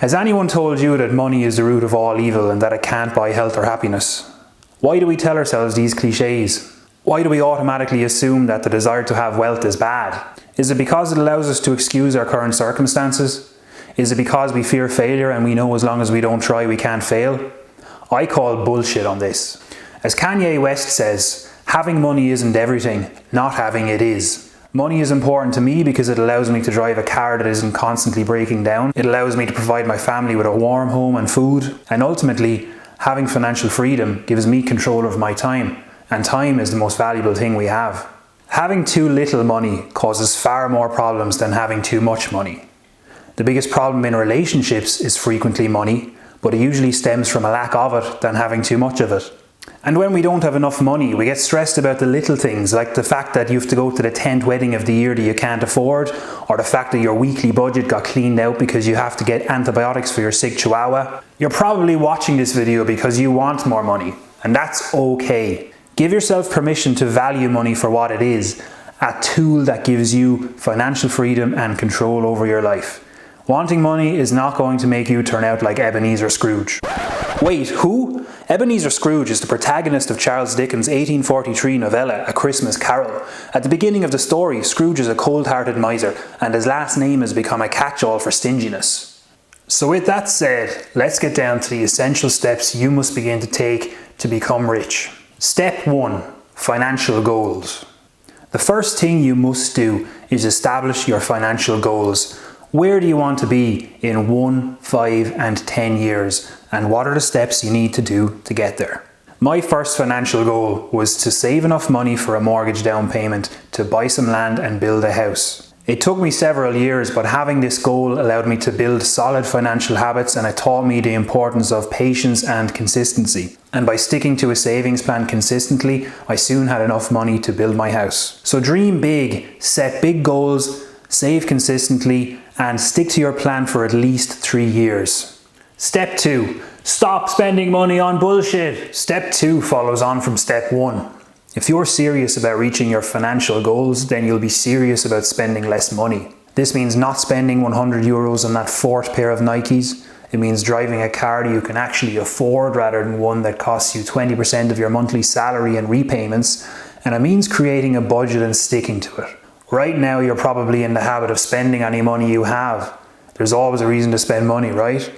Has anyone told you that money is the root of all evil and that it can't buy health or happiness? Why do we tell ourselves these cliches? Why do we automatically assume that the desire to have wealth is bad? Is it because it allows us to excuse our current circumstances? Is it because we fear failure and we know as long as we don't try we can't fail? I call bullshit on this. As Kanye West says, having money isn't everything, not having it is. Money is important to me because it allows me to drive a car that isn't constantly breaking down. It allows me to provide my family with a warm home and food. And ultimately, having financial freedom gives me control of my time. And time is the most valuable thing we have. Having too little money causes far more problems than having too much money. The biggest problem in relationships is frequently money, but it usually stems from a lack of it than having too much of it. And when we don't have enough money, we get stressed about the little things, like the fact that you have to go to the 10th wedding of the year that you can't afford, or the fact that your weekly budget got cleaned out because you have to get antibiotics for your sick chihuahua. You're probably watching this video because you want more money, and that's okay. Give yourself permission to value money for what it is, a tool that gives you financial freedom and control over your life. Wanting money is not going to make you turn out like Ebenezer Scrooge. Wait, who? Ebenezer Scrooge is the protagonist of Charles Dickens' 1843 novella, A Christmas Carol. At the beginning of the story, Scrooge is a cold-hearted miser, and his last name has become a catch-all for stinginess. So with that said, let's get down to the essential steps you must begin to take to become rich. Step 1. Financial goals. The first thing you must do is establish your financial goals. Where do you want to be in 1, 5 and 10 years? And what are the steps you need to do to get there? My first financial goal was to save enough money for a mortgage down payment to buy some land and build a house. It took me several years, but having this goal allowed me to build solid financial habits, and it taught me the importance of patience and consistency. And by sticking to a savings plan consistently, I soon had enough money to build my house. So dream big, set big goals, save consistently, and stick to your plan for at least 3 years. Step 2. Stop spending money on bullshit. Step 2 follows on from step 1. If you're serious about reaching your financial goals, then you'll be serious about spending less money. This means not spending €100 on that 4th pair of Nikes. It means driving a car that you can actually afford rather than one that costs you 20% of your monthly salary and repayments. And it means creating a budget and sticking to it. Right now, you're probably in the habit of spending any money you have. There's always a reason to spend money, right?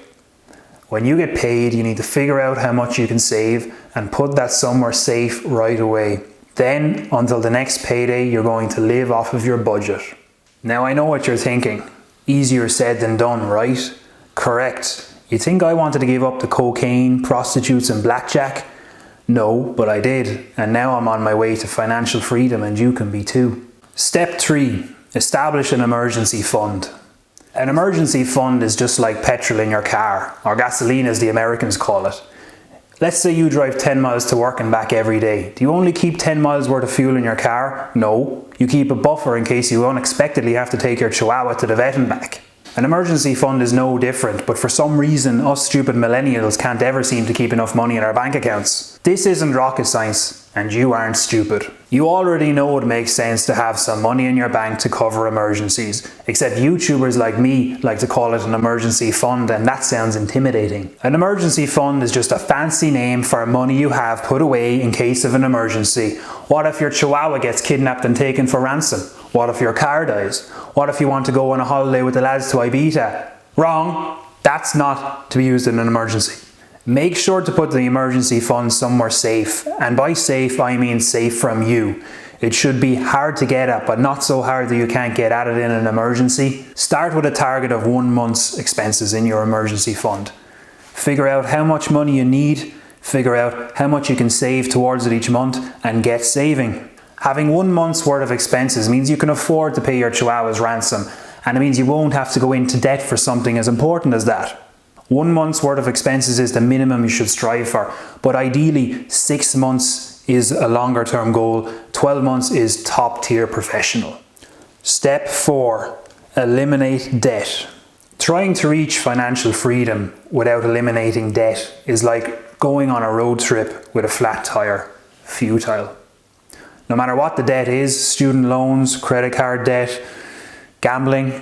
When you get paid, you need to figure out how much you can save and put that somewhere safe right away. Then, until the next payday, you're going to live off of your budget. Now, I know what you're thinking. Easier said than done, right? Correct. You think I wanted to give up the cocaine, prostitutes and blackjack? No, but I did. And now I'm on my way to financial freedom, and you can be too. Step 3. Establish an emergency fund. An emergency fund is just like petrol in your car, or gasoline as the Americans call it. Let's say you drive 10 miles to work and back every day. Do you only keep 10 miles worth of fuel in your car? No. You keep a buffer in case you unexpectedly have to take your chihuahua to the vet and back. An emergency fund is no different, but for some reason us stupid millennials can't ever seem to keep enough money in our bank accounts. This isn't rocket science, and you aren't stupid. You already know it makes sense to have some money in your bank to cover emergencies, except YouTubers like me like to call it an emergency fund, and that sounds intimidating. An emergency fund is just a fancy name for money you have put away in case of an emergency. What if your chihuahua gets kidnapped and taken for ransom? What if your car dies? What if you want to go on a holiday with the lads to Ibiza? Wrong! That's not to be used in an emergency. Make sure to put the emergency fund somewhere safe, and by safe I mean safe from you. It should be hard to get at, but not so hard that you can't get at it in an emergency. Start with a target of 1 month's expenses in your emergency fund. Figure out how much money you need, figure out how much you can save towards it each month, and get saving. Having 1 month's worth of expenses means you can afford to pay your chihuahua's ransom, and it means you won't have to go into debt for something as important as that. 1 month's worth of expenses is the minimum you should strive for, but ideally 6 months is a longer term goal, 12 months is top tier professional. Step 4. Eliminate debt. Trying to reach financial freedom without eliminating debt is like going on a road trip with a flat tire. Futile. No matter what the debt is, student loans, credit card debt, gambling,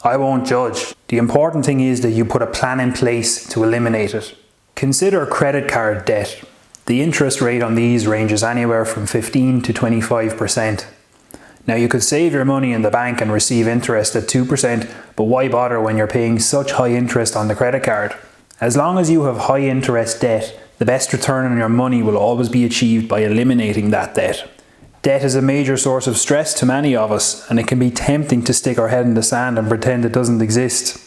I won't judge. The important thing is that you put a plan in place to eliminate it. Consider credit card debt. The interest rate on these ranges anywhere from 15 to 25%. Now you could save your money in the bank and receive interest at 2%, but why bother when you're paying such high interest on the credit card? As long as you have high interest debt, the best return on your money will always be achieved by eliminating that debt. Debt is a major source of stress to many of us, and it can be tempting to stick our head in the sand and pretend it doesn't exist.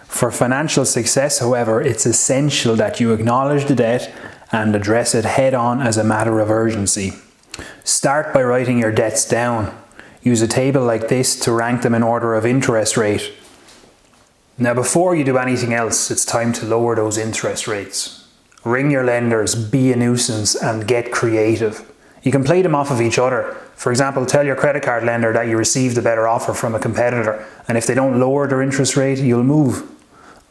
For financial success, however, it's essential that you acknowledge the debt and address it head on as a matter of urgency. Start by writing your debts down. Use a table like this to rank them in order of interest rate. Now before you do anything else, it's time to lower those interest rates. Ring your lenders, be a nuisance, and get creative. You can play them off of each other. For example, tell your credit card lender that you received a better offer from a competitor, and if they don't lower their interest rate, you'll move.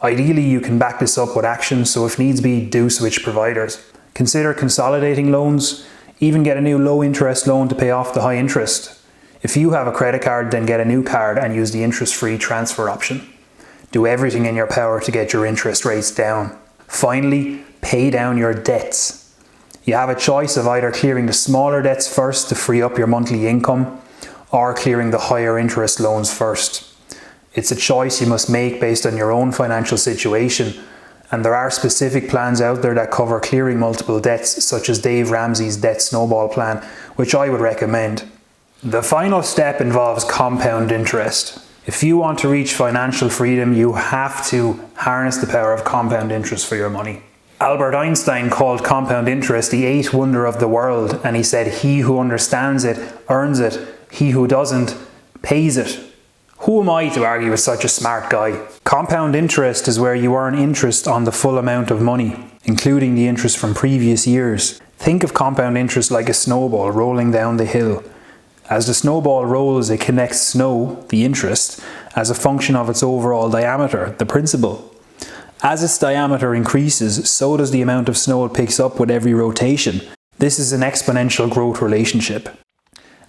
Ideally, you can back this up with action, so if needs be, do switch providers. Consider consolidating loans, even get a new low interest loan to pay off the high interest. If you have a credit card, then get a new card and use the interest-free transfer option. Do everything in your power to get your interest rates down. Finally, pay down your debts. You have a choice of either clearing the smaller debts first to free up your monthly income, or clearing the higher interest loans first. It's a choice you must make based on your own financial situation, and there are specific plans out there that cover clearing multiple debts, such as Dave Ramsey's Debt Snowball Plan, which I would recommend. The final step involves compound interest. If you want to reach financial freedom, you have to harness the power of compound interest for your money. Albert Einstein called compound interest the eighth wonder of the world, and he said, "He who understands it earns it, he who doesn't pays it." Who am I to argue with such a smart guy? Compound interest is where you earn interest on the full amount of money, including the interest from previous years. Think of compound interest like a snowball rolling down the hill. As the snowball rolls, it collects snow, the interest, as a function of its overall diameter, the principal. As its diameter increases, so does the amount of snow it picks up with every rotation. This is an exponential growth relationship.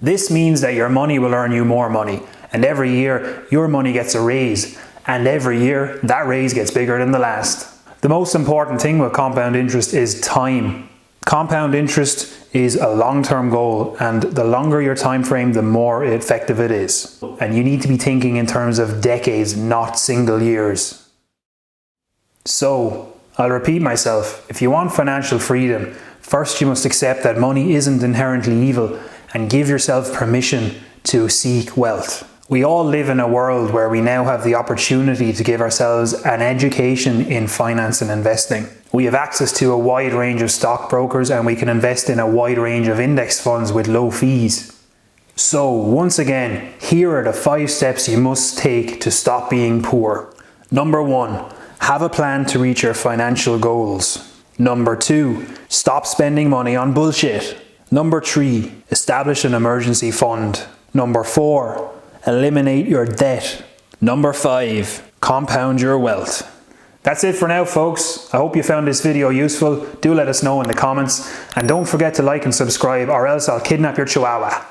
This means that your money will earn you more money, and every year your money gets a raise, and every year that raise gets bigger than the last. The most important thing with compound interest is time. Compound interest is a long-term goal, and the longer your time frame, the more effective it is. And you need to be thinking in terms of decades, not single years. So, I'll repeat myself, if you want financial freedom, first you must accept that money isn't inherently evil and give yourself permission to seek wealth. We all live in a world where we now have the opportunity to give ourselves an education in finance and investing. We have access to a wide range of stockbrokers, and we can invest in a wide range of index funds with low fees. So, once again, here are the 5 steps you must take to stop being poor. Number 1, have a plan to reach your financial goals. Number 2, stop spending money on bullshit. Number 3, establish an emergency fund. Number 4, eliminate your debt. Number 5, compound your wealth. That's it for now, folks. I hope you found this video useful. Do let us know in the comments, and don't forget to like and subscribe, or else I'll kidnap your chihuahua.